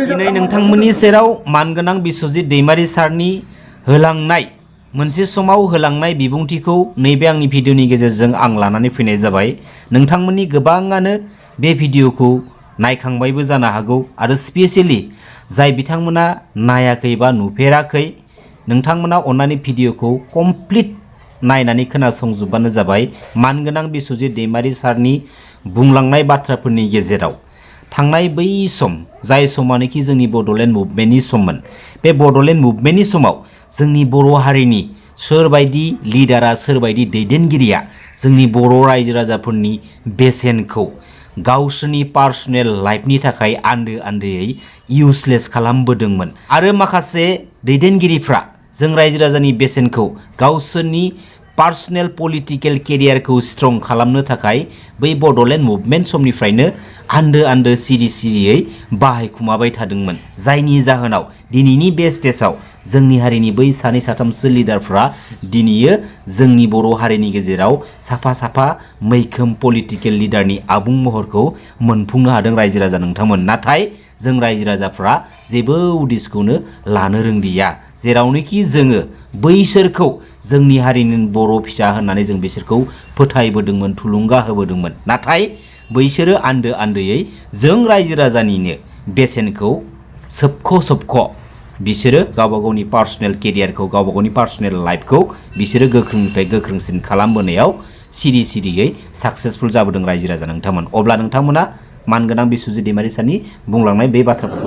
दिनै नोंथांमोननि सेराव मानगोनां बिस्वजित दैमारी सारनि होलांनाय मोनसे समाव होलांनाय बिबुंथिखौ नैबे आंनि भिडिअनि गेजेरजों आं लानानै फैनाय जाबाय। नोंथांमोननि गोबाङानो बे भिडिअखौ नायखांबायबो जानो हागौ आरो स्पेशली जाय बिथांमोना नायाखै बा नुफेराखै नोंथांमोना अन्नानै भिडिअखौ कमप्लिट नायनानै खोनासंजोबबानो जाबाय। मानगोनां बिस्वजित दैमारी सारनि बुंलांनाय बाथ्राफोरनि गेजेराव थांनाय बै सम जाय समानोखि जोंनि बड'लेण्ड मुभमेन्टनि सममोन, बे बड'लेण्ड मुभमेन्टनि समाव जोंनि बर' हारिनि सोरबायदि लिडारा सोरबायदि दैदेनगिरिया जोंनि बर' रायजो राजाफोरनि बेसेनखौ गावसोरनि पार्सनेल लाइफनि थाखाय आन्दो आन्दोयै इउजलेस खालामबोदोंमोन आरो माखासे दैदेनगिरिफ्रा जों रायजो राजानि बेसेनखौ गावसोरनि पार्सनेल पलिटिकेल केरियारखौ स्ट्रं खालामनो थाखाय बै बड'लेण्ड मुभमेन्ट समनिफ्रायनो आन्दो आन्दो सिरि सिरियै बाहायखुमाबाय थादोंमोन, जायनि जाहोनाव दिनैनि बे स्टेजाव जोंनि हारिनि बै सानै साथामसो लिडारफ्रा दिनैयो जोंनि बर' हारिनि गेजेराव साफा साफा मैखोम पलिटिकेल लिडारनि आबुं महरखौ मोनफुंनो हादों रायजो राजा नोंथांमोन। नाथाय जों रायजो राजाफ्रा जेबो उदिसखौनो लानो रोंदिया, जेरावनोखि जोङो बैसोरखौ जोंनि हारिनि बर' फिसा होननानै जों बिसोरखौ फोथायबोदोंमोन, थुलुंगा होबोदोंमोन। नाथाय बैसोरो आन्दो आन्दोयै जों रायजो राजानिनो बेसेनखौ सोबख' बिसोरो गावबा गावनि पार्सनेल केरियारखौ गावबा गावनि पार्सनेल लाइफखौ बिसोरो गोख्रोंनिफ्राय गोख्रोंसिन खालामबोनायाव सिरि सिरियै साक्सेसफुल जाबोदों रायजो राजा नोंथांमोन। अब्ला नोंथांमोना मानगोनां बिस्वजित दैमारी सारनि बुंलांनाय बे बाथ्राफोरखौ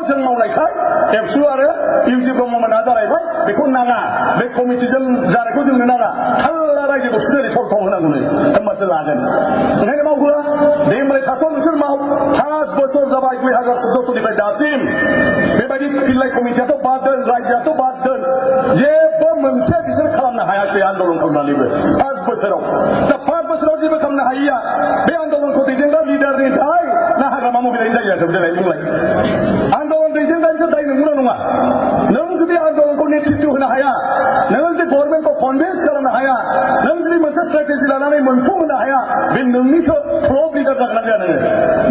जों मावनायखाय एबसु आरो इउजि ब्रह्ममोना जालायबाय बेखौ नाङा, बे कमिटिजों जानायखौ जोंनो नाङा, थाल्ला रायजो दरसेनो थल थल होनांगौनो होमबासो लागोन। ओंखायनो मावहोआ दे होमबालाय थाथ' नोंसोर माव। 5 बोसोर जाबाय 2014 सननिफ्राय दासिम बेबायदि फिल्लाय कमिटियाथ' बाद दोन, रायजोआथ' बाद दोन, जेबो मोनसे बिसोर खालामनो हायासै आन्दलन खालामनानैबो 5 बोसोराव। दा 5 बोसोराव जेबो खालामनो हायिया बे आन्दलनखौ दैदेनग्रा लिडारनि दाय ना हाग्रामा महिलानि दाय जाखो देलाय बुंलाय। आन्दलन दैदेनग्रानिसो दाय नंगौना नङा? नों जुदि आन्दलनखौ नेतृत्व होनो हाया, नों जुदि गभर्नमेन्टखौ कनभिन्स खालामनो हाया, नों जुदि मोनसे स्ट्रेटेजि लानानै मोनफुंहोनो हाया, बे नोंनिसो फ्लप लिडार जागोन ना जाया नोङो?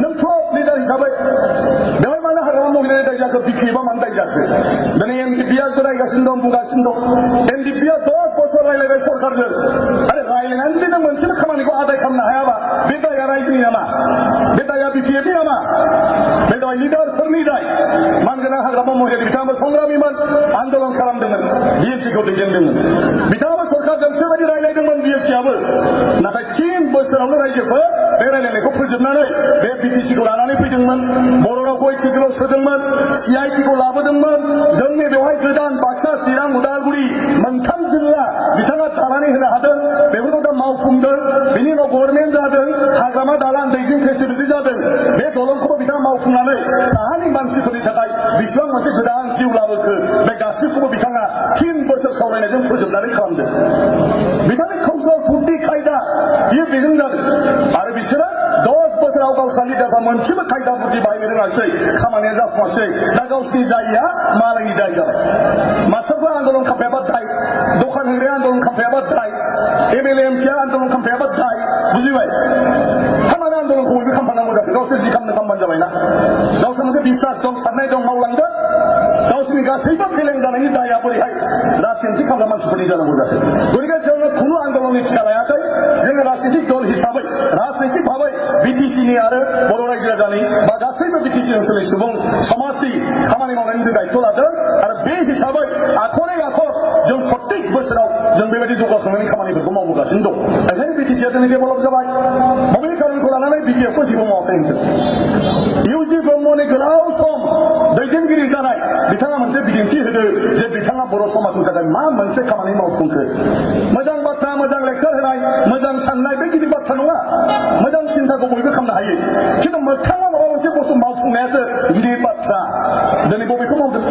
नों फ्लप लिडार हिसाबै बेवहाय मानो हाग्रामा महिलानि दाय जाखो, बिखेबा मानो दाय जाखो? दिनै एनडिपिआ रायगासिनो दं, बुंगासिनो दं। एनडिपिआ 10 बोसोर रायलायबाय सरकारजों, आरो रायलायनानै जुदि नों मोनसेबो खामानिखौ आदाय खालामनो हायाबा बे दाया रायजोनि नामा? बे दाया बिपिएफनि नामा? बे जाबाय लिडारफोरनि दाय। मानगोनां हाग्रामा महिलारि बिथाङाबो संग्रामिमोन, आन्दलन खालामदोंमोन, बिएफसिखौ दैदेनदोंमोन, बिथाङाबो सरकारजों सोरबायदि रायलायदोंमोन बिएफसिआबो। नाथाय 3 बोसोरावनो रायजोफोर बे रायलायनायखौ फोजोबनानै बे बिटिसिखौ लानानै फैदोंमोन, बर' रावखौ एथिकेलाव सोदोंमोन, सिआइटिखौ लाबोदोंमोन। जोंनि बेवहाय गोदान बाक्सा, चिरां, उदालगुरि 3 जिल्ला बिथाङा दानानै होनो हादों, बेफोरखौ दा मावफुंदों। बिनि उनाव गभर्नमेन्ट जादों, हाग्रामा दालां दैजिं फेस्टिभेलिटि जादों, बे दलंखौबो बिथाङा मावफुंनानै साहानि मानसिफोरनि थाखाय बेसेबां मोनसे गोदान जिउ लाबोखो बे गासैखौबो बिथाङा 3 बोसोर सावरायनायजों फोजोबनानै खालामदों। बिथांनि कौशल बुद्धि खायदा बियो बेजों जादों। आरो बिसोरो 10 बोसोराव गावस्रा लिडारफ्रा मोनसेबो खायदा बुद्धि बाहायनो रोङासै, खामानिया जाफुङासै। दा गावसिनि जायिया मालायनि दाय जाबाय। मास्टारफ्रा आन्दलन खालामफायाबा दाय, दखान होग्राया आन्दलन खालामफायाबा दाय, एमएलए एमपिआ आन्दलन खालामफायाबा दाय, बुजिबाय? खामानि आन्दलनखौ बयबो खालामफानांगौ जाबाय, गावसोर जि खालामनो खालामबानो जाबायना। गावसोर मोनसे बिश्वास दं, साननाय दं, मावलांदों। गावसोरनि गासैबो फेलें जानायनि दाया बोरैहाय राजनिति खालामग्रा मानसिफोरनि जानांगौ जाखो? गतिके जोङो खुनु आन्दलननि टिका लायाखै। जोङो राजनितिक दल हिसाबै राजनितिक भाबै बिटिसिनि आरो बर' रायजो राजानि बा गासैबो बिटिसि ओनसोलनि सुबुं समाजनि खामानि मावनायनि जों दायित्व लादों। आरो बे हिसाबै आखरै आखर जों प्रत्येक बोसोराव जों बेबायदि जौगाखांनायनि खामानिफोरखौ मावबोगासिनो दं। ओंखायनो बिटिसिआ दिनै डेभेलप जाबाय। बबे खारनखौ लानानै बिटिएफखौ जेबो मावाखै होनदों। इउजि ब्रह्मनि गोलाव सम दैदेनगिरि जानाय बिथाङा मोनसे बिदिन्थि होदो जे बिथाङा बर' समाजनि थाखाय मा मोनसे खामानि मावफुंखो। मोजां बाथ्रा, मोजां लेक्सार होनाय, मोजां साननाय बे गिदिर बाथ्रा नङा। मोजां सिन्ताखौ बयबो खालामनो हायो, खिन्थु मोगथाङाव माबा मोनसे बुस्थु मावफुंनायासो गिदिर बाथ्रा दिनै बबेखौ मावदों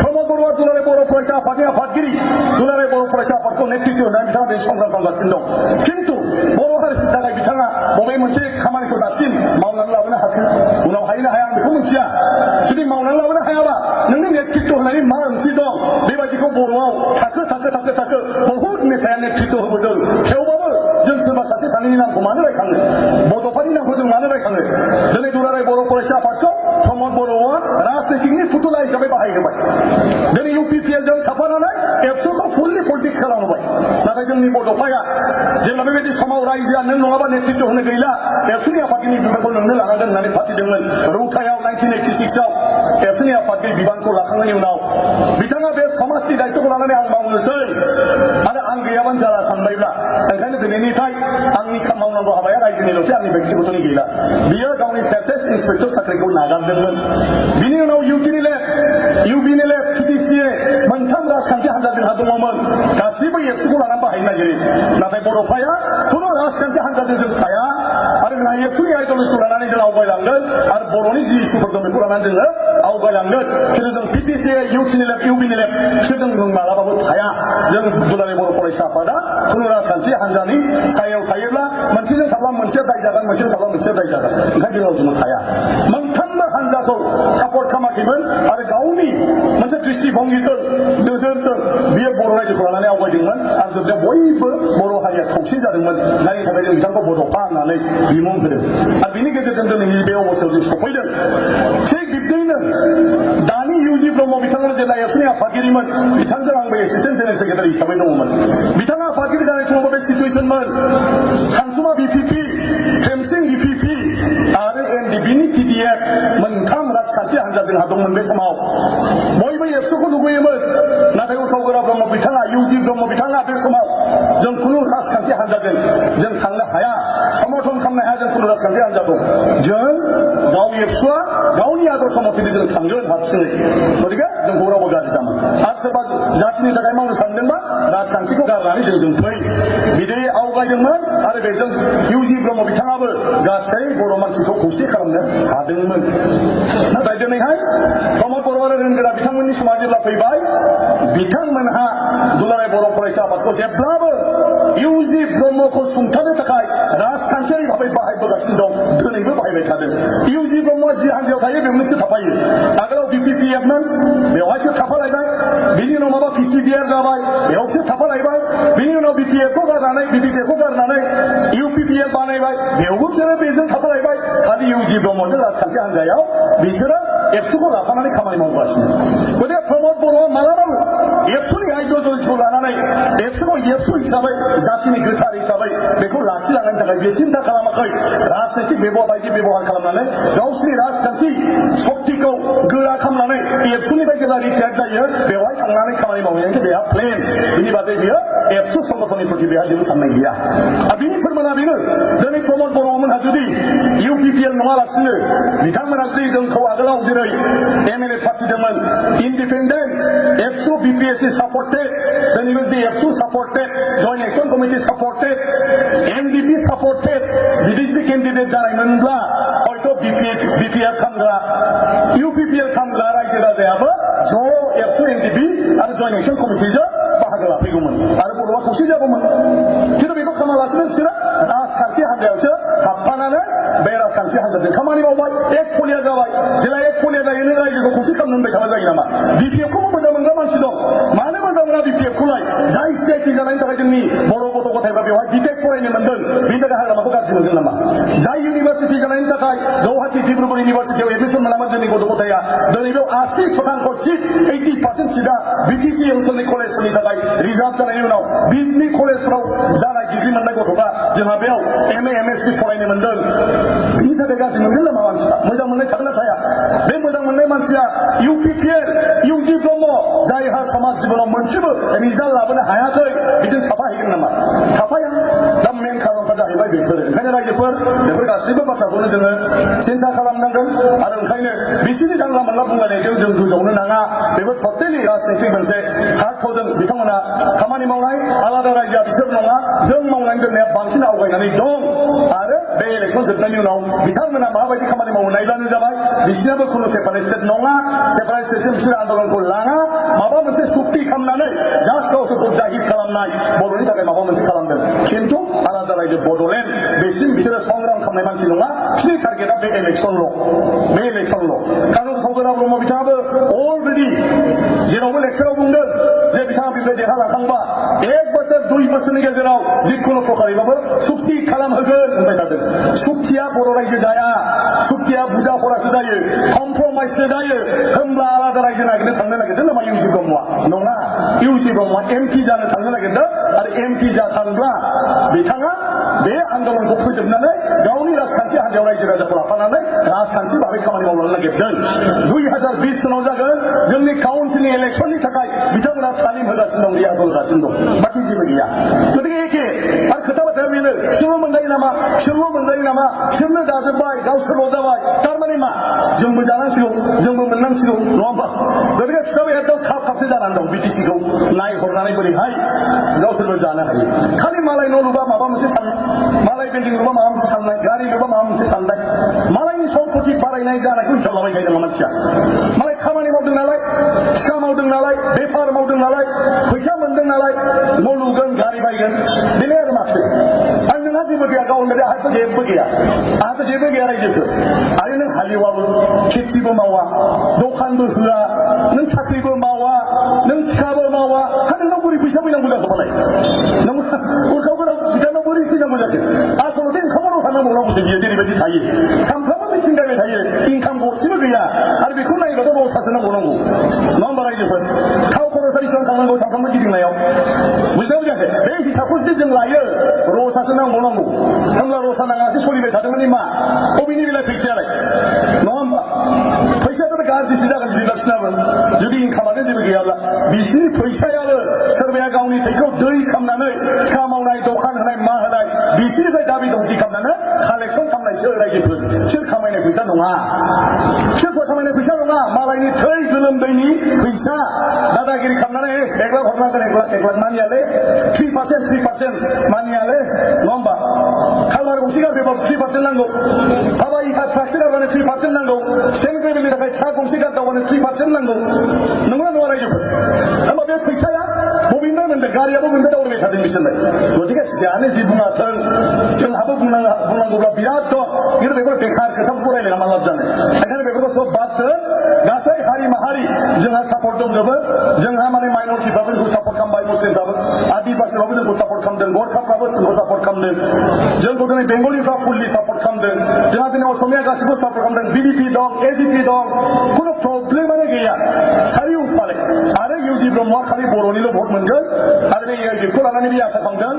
प्रमद बर'आ दुलाराय बर' फरायसा आफादनि आफादगिरि दुलाराय बर' फरायसा आफादखौ नेतृत्व होनानै बिथाङा दिनै संग्राम खालामगासिनो दं खिन्थु बर' हारिनि थाखाय बिथाङा बबे मोनसे खामानिखौ दासिम मावनानै लाबोनो हाखो उनाव हायो ना हाया आं बेखौ मिथिया जुदि मावनानै लाबोनो हायाबा नोंनि नेतृत्व होनायनि मा ओंथि दं बेबायदिखौ बर'आव थाखो बहुद नेताया नेतृत्व होबोदों थेवबाबो जों सोरबा सासे सानैनि नामखौ मानो रायखाङो बड'फानि नामखौ जों मानो रायखाङो दिनै दुलाराय बर' फरायसा आफादखौ प्रमद बर'आ राजनितिकनि फुथुला हिसाबै बाहायहोबाय दिनै UPPL जों थाफानानै एबसुखौ फुललि पलिटिक्स खालामबाय नाथाय जोंनि बड'फाया जेब्ला बेबायदि समाव रायजोआ नों नङाबा नेतृत्व होनो गैला एबसुनि आफादगिरि बिबानखौ नोंनो लानांगोन होननानै फाथिदोंमोन रौथायाव 1986 आव एबसुनि आफादगिरि बिबानखौ लाखांनायनि उनाव बिथाङा बे समाजनि दायित्वखौ लानानै आं मावनोसै आरो आं गैयाबानो जाला सानबायब्ला ओंखायनो दिनैनिफ्राय आंनि मावनांगौ हाबाया रायजोनिल'सै आंनि व्यक्तिगतनि गैला बियो गावनि सेफ्टेस्ट इन्सपेक्टर साख्रिखौ नागारदोंमोन बिनि उनाव UBNLF PTCA मोनथाम राजखान्थि हान्जा जोंहा दङमोन गासिबो एबसुखौ लानानै बाहायनो नागिरो नाथाय बड'फाया खुनु राजखान्थि हान्जाजों जों थाया आरो जोंहा एबसुनि आइडियलजिखौ लानानै जों आवगायलांगोन आरो बर'नि जि इस्युफोर दं बेखौ लानानै जोङो आवगायलांगोन खिन्थु जों PTCA UBNLF बिसोरजों जों मालाबाबो थाया जों दुलाराय बर' फरायसा आफादा खुनु राजखान्थि हान्जानि सायाव थायोब्ला मोनसेजों थाब्ला मोनसेया दाय जागोन मोनसेजों थाब्ला मोनसेया दाय जागोन ओंखायनो जों थाया मोनथामबो हान्जाखौ सापर्ट खालामाखैमोन आरो गावनि मोनसे दृष्टिभंगिजों नोजोरजों बियो बर' रायजोखौ लानानै आवगायदोंमोन आरो जोबनायाव बयबो बर' हारिया खौसे जादोंमोन जायनि थाखाय जों बिथांखौ बड'फा होननानै बिमुं होदों आरो बिनि गेजेरजों दिनैनि बे अबस्थायाव जों सफैदों थिग बिब्दिनो दानि UG ब्रह्म बिथाङा जेब्ला एबसुनि आफादगिरिमोन बिथांजों आंबो एसिस्टेन्ट जेनेरेल सेक्रेटारि हिसाबै दङमोन बिथाङा आफादगिरि जानाय समावबो बे सिटुएसनमोन सानसुमा BPP खेमसिं BPP आरो NDBनि TDF मोनथाम राजखान्थि हान्जा जोंहा दंमोन बे समाव बयबो एबसुखौ लुबैयोमोन नाथाय उथावगोरा ब्रह्म बिथाङा UG ब्रह्म बिथाङा बे समाव जों खुनु राजखान्थि हान्जाजों जों थांनो हाया समर्थन खालामनो हाया जों खुनु राजखान्थि हान्जाखौ जों गाव एबसुआ गावनि आदर्श मथेनो जों थांगोन हारसिङै गतिके जोंखौ रावबो गाज्रि दामोन आरो सोरबा जातिनि थाखाय मावनो सानदोंबा राजखान्थिखौ गारनानै जों फै बिदि आवगायदोंमोन आरो बेजों UG ब्रह्म बिथाङाबो गासै बर' मानसिखौ खौसे खालामनो हादोंमोन नाथाय दिनैहाय प्रमद बर' आरो रोंगोरा बिथांमोननि समा जेब्ला फैबाय बिथांमोनहा दुलाराय बर' फरायसा आफादखौ जेब्लाबो UG ब्रह्मखौ सुंथानो थाखाय राजखान्थियारि भाबै बाहायबोगासिनो दं दिनैबो बाहायबाय थादों UG ब्रह्मआ जि हान्जायाव थायो बेयावनोसो थाफायो आगोलाव BPPFमोन बेवहायसो थाफालायबाय बिनि उनाव माबा PCDR जाबाय बेयावसो थाफालायबाय बिनि उनाव BPPFखौ गारनानै UPPL बानायबाय बेयावबो बिसोरो बेजों थाफालायबाय खालि UG ब्रह्मजों राजखान्थि हान्जायाव बिसोरो एबसुखौ लाफानानै खामानि मावगासिनो गतिके प्रमद बर'आ मालाबाबो एबसुनि आइडियलजिखौ लानानै एबसुखौ एबसु हिसाबै जातिनि गोथार हिसाबै बेखौ लाखिलांनायनि थाखाय बे सिन्था खालामाखै राजनैतिक बायदि बेबहार खालामनानै गावसिनि राजखान्थि शक्तिखौ गोरा खालामनानै एबसुनिफ्राय जेब्ला रिटायार जायो बेवहाय थांनानै खामानि मावहैनायसो बेहा प्लेन बिनि बादै बियो एबसु संगठननि प्रति बेहा जेबो साननाय गैया आरो बिनि फोरमाना बेनो दिनै प्रमद बर'मोनहा जुदि UPPL नङालासिनो बिथांमोना जुदि जोंखौ आगोलाव जेरै MLA फाथिदोंमोन इन्डिपेन्डेन्ट एबसु BPSC सापर्टेड दिनैबो जुदि एबसु supported giant action committee supported MDP supported बिदि जुदि केन्डिडेट जानायमोनब्ला हयथ' BPF खामग्रा UPPL खामग्रा रायजो राजायाबो ज' एबसु MDP आरो जयन्ट एक्सन कमिटिजों बाहागो लाफैगौमोन आरो बर'आ खौसे जागौमोन खिन्थु बेखौ खालामालासिनो बिसोरो राजखान्थि हान्जायावसो हाबफानानै बे राजखान्थि हान्जाजों खामानि मावबाय एक फलिया जाबाय जेला एक फलिया जायो नों रायजोखौ खौसे खालामनो होनबाय थाबा जायो नामा BPFखौबो मोजां मोनग्रा मानसि दं मानो मोजां मोना BPFखौलाय जाय CIT जानायनि थाखाय जोंनि बर' गथ' गथायफ्रा बेवहाय बिटेक फरायनो मोनदों बिनि थाखाय हाग्रामाखौ गाज्रि मोनगोन नामा जाय इउनिभार्सिटि जानायनि थाखाय गुवाहाटी डिब्रुगड़ इउनिभार्सिटियाव एडमिसन मोनामोन जोंनि गथ' गथाया दिनै बेयाव 80% सिट 80% सिटआ BTC ओनसोलनि कलेजफोरनि थाखाय रिजार्भ जानायनि उनाव बिजनि कलेजफ्राव जानाय डिग्री मोननाय गथ'फ्रा जोंहा बेयाव MA MSc फरायनो मोनदों बिनि थाखाय गाज्रि मोनगोन नामा मानसिफ्रा मोजां मोननाय थागोन ना थाया बे मोजां मोननाय मानसिया UPPL UG ब्रह्म जायहा समाज जिबनाव मोनसेबो रिजाल्ट लाबोनो हायाखै बेजों थाफाहैगोन नामा थाफाया दा मेन खारनफ्रा जाहैबाय बेफोर ओंखायनो रायजोफोर बेफोर गासैबो बाथ्राखौनो जोङो सिन्था खालामनांगोन आरो ओंखायनो बिसिनि जानला मोनला बुंलायनायजों जों गोजावनो नाङा बेफोर टटेलि राजनितिक मोनसे सार्थजों बिथांमोना खामानि मावनाय आलादा रायजोआ बिसोर नङा जों मावनानै दोननाया बांसिन आवगायनानै दं आरो बे इलेक्सन जोबनायनि उनाव बिथांमोना माबायदि खामानि मावो नायब्लानो जाबाय बिसिनाबो खुनु सेपारेटेड नङा सेपारेटेडसिम बिसोर आन्दोलनखौ लाङा माबा मोनसे सुक्ति खालामनानै जास्ट गावसोरखौ जाहिर खालामनाय बर'नि थाखाय माबा मोनसे खालामदों खिन्थु आलादा रायजो बड'लेण्ड बेसिम बिसोरो संग्राम खालामनाय मानसि नङा बिसोरनि टारगेटआ बे इलेक्सनल' कानुन खगोरा ब्रह्म बिथाङाबो अलरेडि जेरावबो लेक्साराव बुंदों जे बिथाङा बिनिफ्राय देरहालांखांबा 1 बोसोर 2 बोसोरनि गेजेराव जिखुनु प्रकारेबाबो सुक्ति खालामहोगोन होनबाय थादों सुक्तिया बर' रायजो जाया सुक्तिया बुजा फरासो जायो कमप्रमाइससो जायो होमब्ला आलादा रायजो नागिरनो थांनो नागिरदों नामा इउसि ब्रह्मआ नङा इउसि ब्रह्मआ एमपि जानो थांनो नागिरदों आरो एमपि जाखांब्ला बिथाङा बे आन्दोलनखौ फोजोबनानै गावनि राजखान्थि हान्जायाव रायजो राजाखौ लाफानानै राजखान्थि भाबै खामानि मावलांनो नागिरदों 2020 सनाव जागोन जोंनि काउन्सिलनि इलेक्सननि थाखाय बिथांमोना तालिम होगासिनो दं रिहार्सल होगासिनो दं बाखि जेबो गैया गतिके एखे आरो खोथा बाथ्राया बेनो बिसोरल' मोनजायो नामा बिसोरनो जाजोब्बाय गावसोरल' जाबाय थारमाने मा जोंबो जानांसिगौ जोंबो मोननांसिगौ नङा होमबा गतिके फिसाबो एकदम खाबसे जानानै दं बिटिसिखौ नायहरनानै बोरैहाय गावसोरबो जानो हायो खालि मालाय न' लुबा माबा मोनसे साननाय मालाय बिल्डिं लुबा माबा मोनसे साननाय गारि लुबा माबा मोनसे साननाय मालायनि सम्पति बारायनाय जानायखौ हिसाब लाबाय थायो नामा मानसिया मालाय खामानि मावदों नालाय सिखा मावदों नालाय बेफार मावदों नालाय फैसा मोनदों नालाय न' लुगोन गारि बायगोन बेनो आरो माथो आरो नोंहा जेबो गैया गावनो आंहाथ' जेबो गैया रायजोखौ आरो नों हालेवाबो खेथिबो मावा दखानबो होआ नों साख्रिबो मावा नों थिखाबो मावा हा नोंनाव बोरै फैसा फैनांगौ जाखो मालाय नों उरखावगोराव बिथांनाव बोरै फैनांगौ जाखो आसलथे ओंखामाव साननांगौसो बियो जेरैबायदि थायो सानफ्रामबो मिथिं गायबाय थायो इनकाम गरसेबो गैया आरो बेखौ नायोबाथ' रसासो नांगौ नङा होमबा रायजोफोर थाव खरसा बेसेबां थांनांगौ सानफ्रामबो गिदिंनायाव बुजिना बुजियाखै बे हिसाबखौ जुदि जों लायो रसासो नांगौ होमब्ला रसा नाङासो सोलिबाय थादोंमोन मा बबेनि बेलाय फैसायालाय नङा होमबा फैसायाथ' गाज्रिसो जागोन बिदिब्ला बिसिनाबो जुदि इनकामानो जेबो गैयाब्ला बिसिनि फैसायाबो सोरबाया गावनि थैखौ दै खालामनानै सिखा मावनाय दखान होनाय मा होनाय बिसिनिफ्राय दाबि धमकि खालामनानै कालेक्सन खालामनायसो रायजोफोर बिसोर खामायनाय फैसा नङा मालायनि थै गोलोमदैनि फैसा दादागिरि खालामनानै 1 लाख हरनांगोन 1 लाख मानियालै 3% मानियालै नङा होमबा खालबार गंसे गारफैबाबो 3% नांगौ हाबा इथा ट्राकसे गारबानो 3% नांगौ सेन ग्रेभेलनि थाखाय ट्राक गंसे गारदावबानो 3% नांगौ नंगौना नङा रायजोफोर होमबा बे फैसाया बबेनिफ्राय मोनदों गारियाबो बबेनिफ्राय दावरायबाय थादों बिसोरलाय गतिके जानो जि बुङाथों जोंहाबो बुंनांगौब्ला बिराद दं खिन्थु बेफोर बेखार खोथाफोरखौ रायलायना मा लाब जानो ओंखायनो बेफोरखौ सब बाद दोन गासै हारि माहारि जोंहा सापर्ट दंजोबो जोंहा माने माइनरिटिफ्राबो जोंखौ सापर्ट खालामबाय मुस्लिमफ्राबो आदिबासिफ्राबो जोंखौ सापर्ट खालामदों गरखाफ्राबो जोंखौ सापर्ट खालामदों जोंखौ दिनै बेंगलिफ्रा फुललि सापर्ट खालामदों जोंहा दिनै असमिया गासिबो सापर्ट खालामदों बिजेपि दं एजिपि दं खुनु प्रब्लेमानो गैया सारिउफाले आरो इउजि ब्रह्मआ खालि बर'निल' भट मोनगोन आरो बे एआइडिएफखौ लानानै बे आसा खालामदों